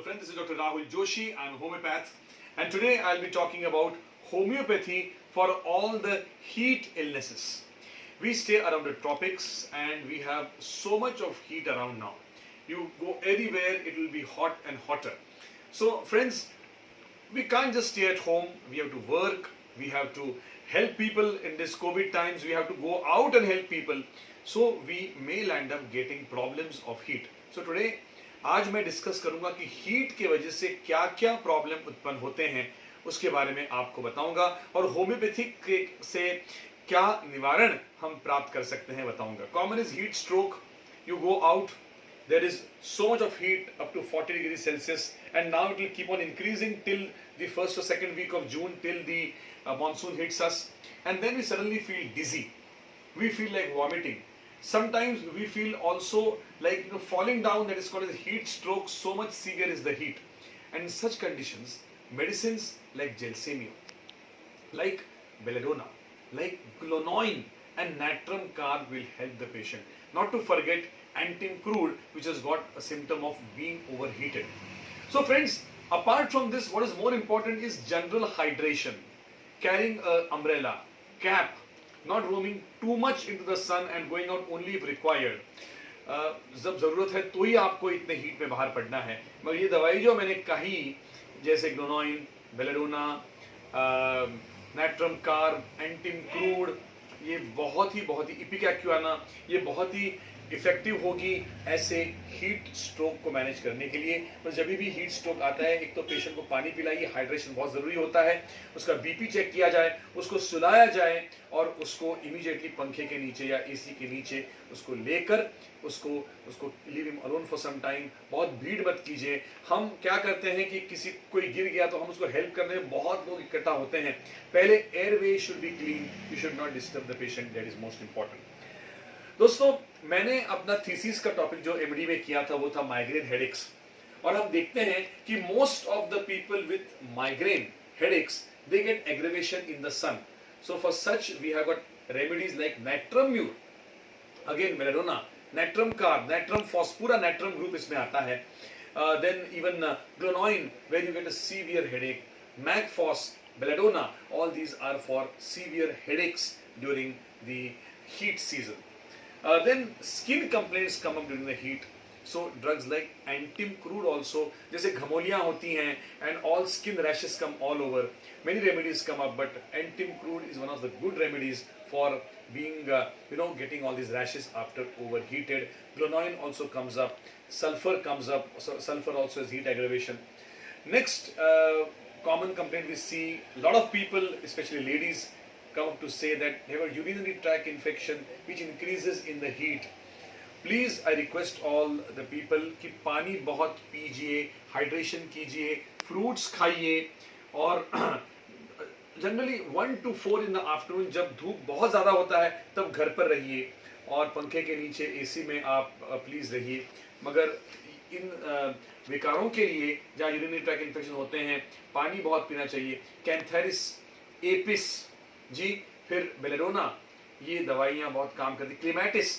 friend. This is Dr. Rahul Joshi. I'm a homeopath, and today I'll be talking about homeopathy for all the heat illnesses. We stay around the tropics and we have so much of heat around now. You go anywhere, it will be hot and hotter. So, friends, we can't just stay at home. We have to work. We have to help people in this COVID times. We have to go out and help people. So we may land up getting problems of heat. So today, आज मैं discuss करूंगा कि heat के वजह से क्या क्या problem उत्पन्न होते हैं, उसके बारे में आपको बताऊंगा, और होम्योपैथिक से क्या निवारण हम प्राप्त कर सकते हैं बताऊंगा. Common is heat stroke. You go out, there is so much of heat up to 40 degrees Celsius, and now it will keep on increasing till the first or second week of June, till the monsoon hits us, and then we suddenly feel dizzy. We feel like vomiting. Sometimes we feel also like falling down. That is called as heat stroke. So much severe is the heat, and in such conditions, medicines like Gelsemium, like Belladonna, like Glonoin and Natrum Carb will help the patient. Not to forget Antim Crude, which has got a symptom of being overheated. So friends, apart from this, what is more important is general hydration. Carrying an umbrella, cap, not roaming too much into the sun and going out only if required. जब जरूरत है तो ही आपको इतने heat में बाहर पड़ना है. मगर ये दवाई जो मैंने कही, जैसे glonoine, belladonna, natrum carb, antim crude, ये बहुत ही इपिकैक्युआना, ये बहुत ही इफेक्टिव होगी ऐसे हीट स्ट्रोक को मैनेज करने के लिए. तो जब भी हीट स्ट्रोक आता है, एक तो पेशेंट को पानी पिलाइए, हाइड्रेशन बहुत ज़रूरी होता है, उसका बीपी चेक किया जाए, उसको सुलाया जाए, और उसको इमीडिएटली पंखे के नीचे या एसी के नीचे उसको लेकर उसको leave him alone for some time. बहुत भीड़ मत कीजिए. हम क्या करते हैं कि किसी कोई गिर गया तो हम उसको हेल्प करने में बहुत लोग इकट्ठा होते हैं. पहले airway should be clean. You should not disturb the patient. That is most important. दोस्तों, मैंने अपना थीसिस का टॉपिक जो एमडी में किया था वो था माइग्रेन हेडेक्स, और हम देखते हैं कि most of the people with migraine headaches they get aggravation in the sun. So for such we have got remedies like natrum mur, again belladonna, natrum carb, natrum phos, पूरा natrum group इसमें आता है. Then even glonoine when you get a severe headache, mag phos, belladonna, all these are for severe headaches during the heat season. Then skin complaints come up during the heat. So drugs like Antim Crude also, जैसे घमोलियाँ होती हैं and all skin rashes come all over. Many remedies come up, but Antim Crude is one of the good remedies for being getting all these rashes after overheated. Glonoin also comes up. Sulfur comes up. So sulfur also is heat aggravation. Next common complaint we see, a lot of people, especially ladies, come up to say that they have a urinary tract infection which increases in the heat. Please, I request all the people कि पानी बहुत पीजिए, hydration कीजिए, fruits खाइए, और generally 1 to 4 in the afternoon जब धूप बहुत ज़्यादा होता है तब घर पर रहिए, और पंखे के नीचे एसी में आप प्लीज़ रहिए. मगर इन विकारों के लिए जहाँ यूरिनरी ट्रैक इन्फेक्शन होते हैं, पानी बहुत पीना चाहिए. कैंथेरिस, एपिस जी, फिर बेलेडोना, ये दवाइयाँ बहुत काम करती. क्लेमेटिस,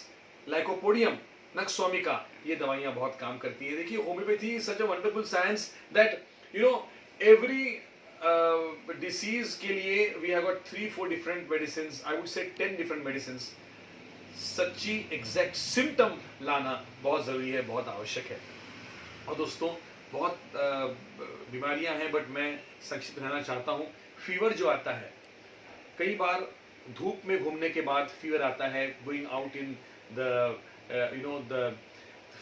लाइकोपोडियम, नक्सोमिका, ये दवाइयाँ बहुत काम करती है. देखिए, homeopathy is such a wonderful science that every disease के लिए we have got 3-4 different medicine, I would say 10 different medicine. सच्ची एग्जैक्ट सिम्टम लाना बहुत ज़रूरी है, बहुत आवश्यक है. और दोस्तों, बहुत बीमारियाँ हैं, बट मैं संक्षिप्त रहना चाहता हूँ. फीवर जो आता है, कई बार धूप में घूमने के बाद फीवर आता है. Going out in the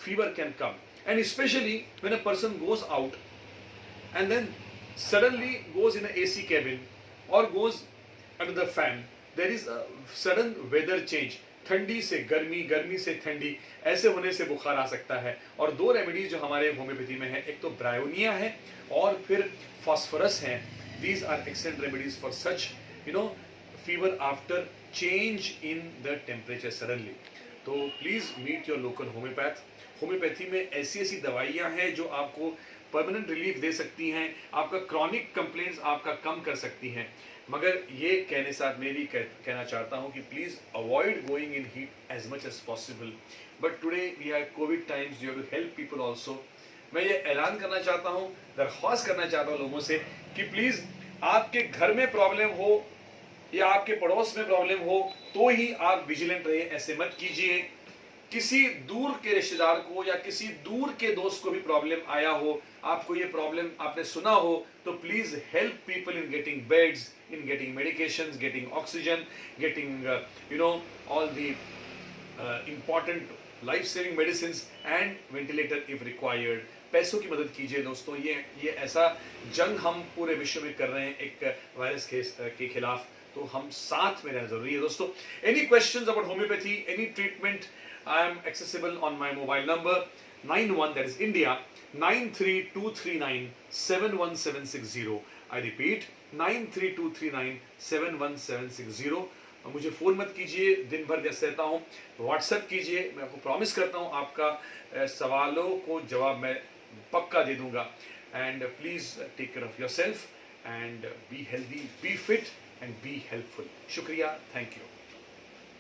fever can come, and specially when a person goes out and then suddenly goes in AC cabin और goes under the fan, there is a sudden weather change. ठंडी से गर्मी, गर्मी से ठंडी, ऐसे होने से बुखार आ सकता है. और 2 रेमेडीज जो हमारे होम्योपैथी में है, एक तो ब्रायोनिया है और फिर फॉस्फोरस है. These are excellent remedies for such fever after change in the temperature suddenly. तो please meet your local homeopath. Homeopathy में ऐसी दवाइयाँ हैं जो आपको परमानेंट रिलीफ दे सकती हैं, आपका क्रॉनिक कंप्लेंट्स आपका कम कर सकती हैं. मगर ये कहने साथ मैं भी कहना चाहता हूँ कि please avoid going in heat as much as possible. But today we have COVID times, you have to help people also. मैं ये ऐलान करना चाहता हूँ, दरख्वास्त करना चाहता हूँ लोगों से कि प्लीज आपके घर में प्रॉब्लम हो या आपके पड़ोस में प्रॉब्लम हो तो ही आप विजिलेंट रहिए, ऐसे मत कीजिए। किसी दूर के रिश्तेदार को या किसी दूर के दोस्त को भी प्रॉब्लम आया हो, आपको ये प्रॉब्लम आपने सुना हो, तो please help people in getting beds, in getting medications, getting oxygen, getting all the important life saving medicine and ventilator if required. पैसों की मदद कीजिए दोस्तों, ये ऐसा जंग हम पूरे विश्व में कर रहे हैं एक वायरस के खिलाफ, तो हम साथ में रहना जरूरी है दोस्तों। Any questions about homeopathy, any treatment, I am accessible on my mobile number 91, that is India, 9323971760। I repeat 9323971760। मुझे फ़ोन मत कीजिए, दिन भर व्यस्त रहता हूँ, व्हाट्सएप कीजिए, मैं आपको प्रॉमिस करता हूँ आपका सवालों को जवाब मैं पक्का दे दूंगा। And please take care of yourself and be healthy, be fit and be helpful. शुक्रिया, थैंक यू।